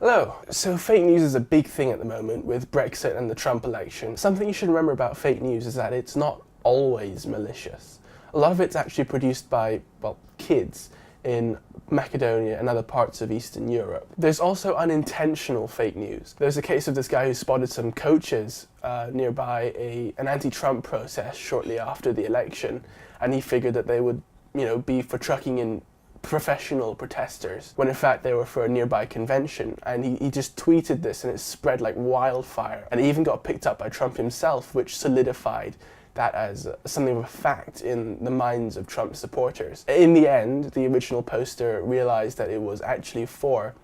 Hello. So fake news is a big thing at the moment with Brexit and the Trump election. Something you should remember about fake news is that it's not always malicious. A lot of it's actually produced by, well, kids in Macedonia and other parts of Eastern Europe. There's also unintentional fake news. There's a case of this guy who spotted some coaches nearby an anti-Trump protest shortly after the election, and he figured that they would, be for trucking in professional protesters, when in fact they were for a nearby convention. And he just tweeted this, and it spread like wildfire, and it even got picked up by Trump himself, which solidified that as something of a fact in the minds of Trump supporters. In the end, the original poster realized that it was actually for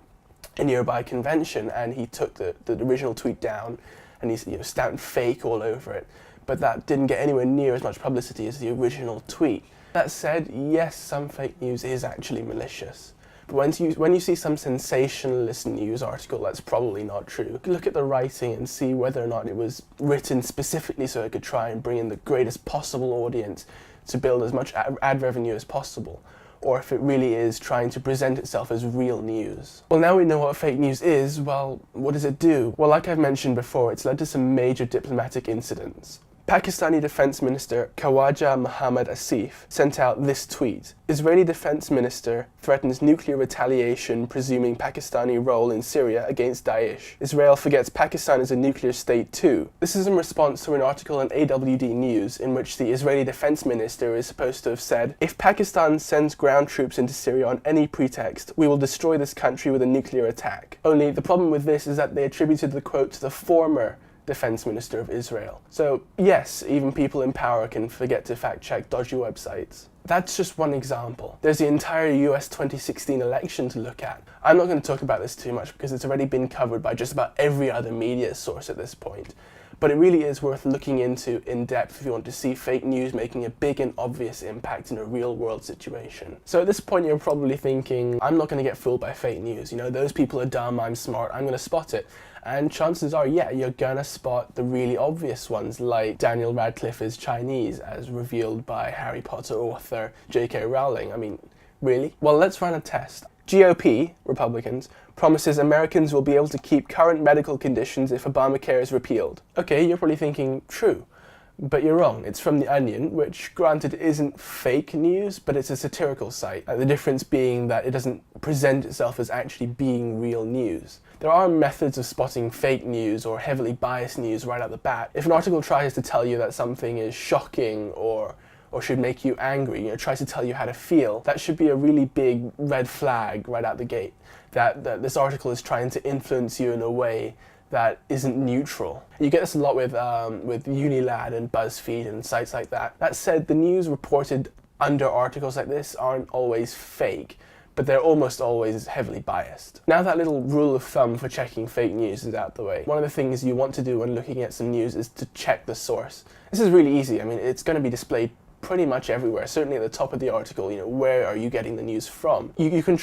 a nearby convention, and he took the original tweet down, and he stamped fake all over it. But that didn't get anywhere near as much publicity as the original tweet. That said, yes, some fake news is actually malicious. But when you see some sensationalist news article that's probably not true, look at the writing and see whether or not it was written specifically so it could try and bring in the greatest possible audience to build as much ad revenue as possible, or if it really is trying to present itself as real news. Well, now we know what fake news is. Well, what does it do? Well, like I've mentioned before, it's led to some major diplomatic incidents. Pakistani Defense Minister Khawaja Mohammad Asif sent out this tweet. Israeli Defense Minister threatens nuclear retaliation presuming Pakistani role in Syria against Daesh. Israel forgets Pakistan is a nuclear state too. This is in response to an article in AWD News in which the Israeli Defense Minister is supposed to have said, "If Pakistan sends ground troops into Syria on any pretext, we will destroy this country with a nuclear attack." Only the problem with this is that they attributed the quote to the former Defense Minister of Israel. So yes, even people in power can forget to fact-check dodgy websites. That's just one example. There's the entire US 2016 election to look at. I'm not going to talk about this too much because it's already been covered by just about every other media source at this point. But it really is worth looking into in depth if you want to see fake news making a big and obvious impact in a real world situation. So at this point you're probably thinking, I'm not going to get fooled by fake news. Those people are dumb, I'm smart, I'm going to spot it. And chances are, yeah, you're gonna spot the really obvious ones, like Daniel Radcliffe is Chinese, as revealed by Harry Potter author J.K. Rowling. I mean, really? Well, let's run a test. GOP, Republicans, promises Americans will be able to keep current medical conditions if Obamacare is repealed. Okay, you're probably thinking, true. But you're wrong. It's from The Onion, which granted isn't fake news, but it's a satirical site. The difference being that it doesn't present itself as actually being real news. There are methods of spotting fake news or heavily biased news right out the bat. If an article tries to tell you that something is shocking or should make you angry, tries to tell you how to feel, that should be a really big red flag right out the gate. That this article is trying to influence you in a way that isn't neutral. You get this a lot with Unilad and BuzzFeed and sites like that. That said, the news reported under articles like this aren't always fake, but they're almost always heavily biased. Now that little rule of thumb for checking fake news is out the way, one of the things you want to do when looking at some news is to check the source. This is really easy. I mean, it's going to be displayed pretty much everywhere, certainly at the top of the article. Where are you getting the news from? You can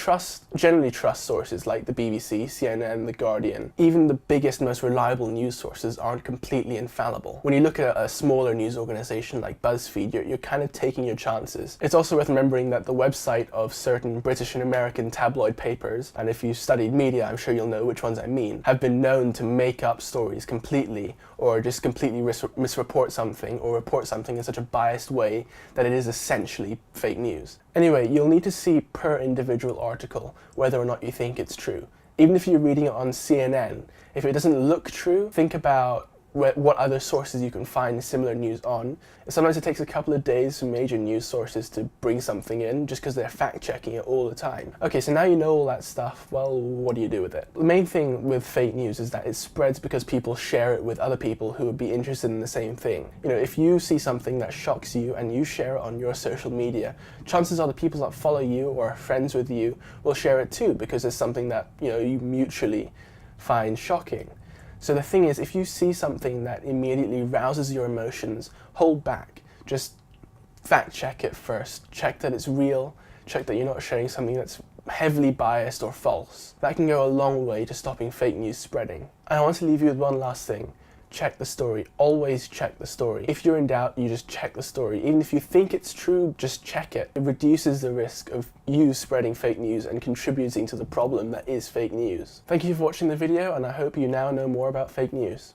generally trust sources like the BBC, CNN, The Guardian. Even the biggest, most reliable news sources aren't completely infallible. When you look at a smaller news organization like BuzzFeed, you're kind of taking your chances. It's also worth remembering that the website of certain British and American tabloid papers, and if you've studied media, I'm sure you'll know which ones I mean, have been known to make up stories completely, or just completely misreport something, or report something in such a biased way that it is essentially fake news. Anyway, you'll need to see per individual article whether or not you think it's true. Even if you're reading it on CNN, if it doesn't look true, think about what other sources you can find similar news on. Sometimes it takes a couple of days for major news sources to bring something in just because they're fact-checking it all the time. Okay, so now you know all that stuff, well, what do you do with it? The main thing with fake news is that it spreads because people share it with other people who would be interested in the same thing. If you see something that shocks you and you share it on your social media, chances are the people that follow you or are friends with you will share it too, because it's something that you mutually find shocking. So the thing is, if you see something that immediately rouses your emotions, hold back. Just fact check it first. Check that it's real. Check that you're not sharing something that's heavily biased or false. That can go a long way to stopping fake news spreading. And I want to leave you with one last thing. check the story. Always check the story. If you're in doubt, you just check the story. Even if you think it's true, just check it. It reduces the risk of you spreading fake news and contributing to the problem that is fake news. Thank you for watching the video, and I hope you now know more about fake news.